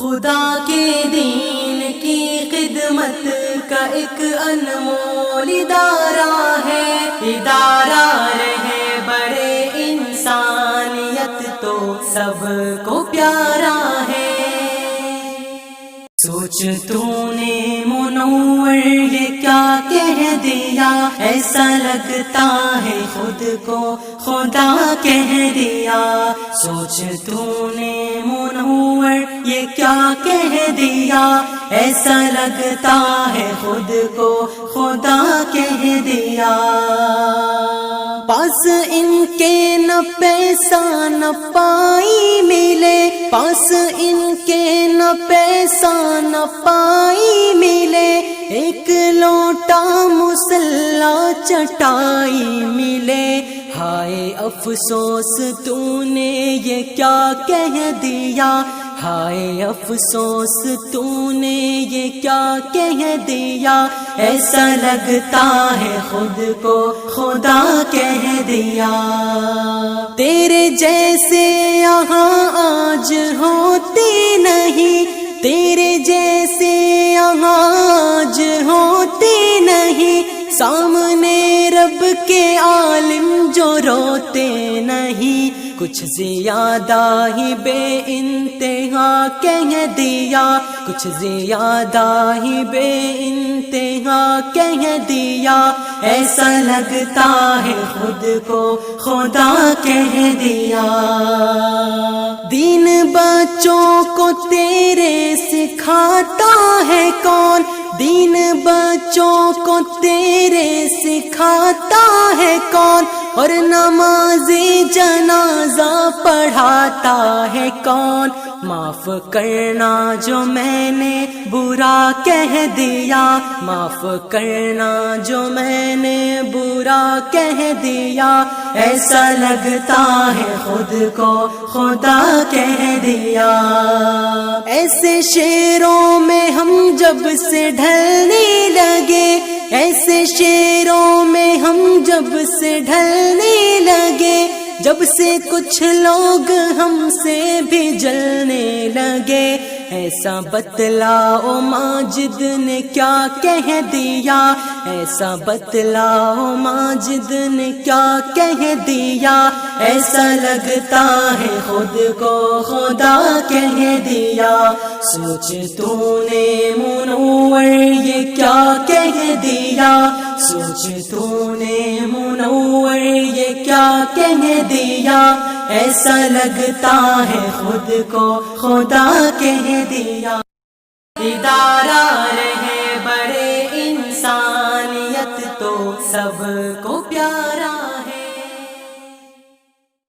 خدا کے دین کی خدمت کا ایک انمول ادارہ ہے، ادارہ رہے بڑے انسانیت تو سب کو پیارا ہے۔ سوچ تو نے منور یہ کیا کہہ دیا، ایسا لگتا ہے خود کو خدا کہہ دیا۔ سوچ تو نے منور یہ کیا کہہ دیا، ایسا لگتا ہے خود کو خدا کہہ دیا۔ پاس ان کے نہ پیسہ نہ پائی ملے، پاس ان کے نہ پیسہ نہ پائی ملے، ایک لوٹا مصلا چٹائی ملے۔ ہائے افسوس تو نے یہ کیا کہہ دیا، ہائے افسوس تو نے یہ کیا کہہ دیا، ایسا لگتا ہے خود کو خدا کہہ دیا۔ تیرے جیسے یہاں آج ہوتے نہیں، تیرے جیسے یہاں آج ہوتے نہیں، سامنے رب کے عالم جو روتے نہیں۔ کچھ زیادہ ہی بے انتہا کہہ دیا، کچھ زیادہ ہی بے انتہا کہہ دیا، ایسا لگتا ہے خود کو خدا کہہ دیا۔ دین بچوں کو تیرے سکھاتا ہے کون، دین بچوں کو تیرے سکھاتا ہے کون، اور نماز جنازہ پڑھاتا ہے کون۔ معاف کرنا جو میں نے برا کہہ دیا، معاف کرنا جو میں نے برا کہہ دیا، ایسا لگتا ہے خود کو خدا کہہ دیا۔ ایسے شعروں میں ہم جب سے ڈھلنے لگے، ایسے شعروں میں ہم جب سے ڈھلنے لگے، جب سے کچھ لوگ ہم سے بھی جلنے لگے، ایسا بتلاؤ ماجد نے کیا کہہ دیا، ایسا بتلاؤ ماجد نے کیا کہہ دیا، ایسا لگتا ہے خود کو خدا کہہ دیا۔ سوچ تو نے منور یہ کیا کہہ دیا، سوچ تو نے منور یہ کیا کہہ دیا، ایسا لگتا ہے خود کو خدا کہہ دیا۔ ادارہ رہے بڑے انسانیت تو سب کو پیارا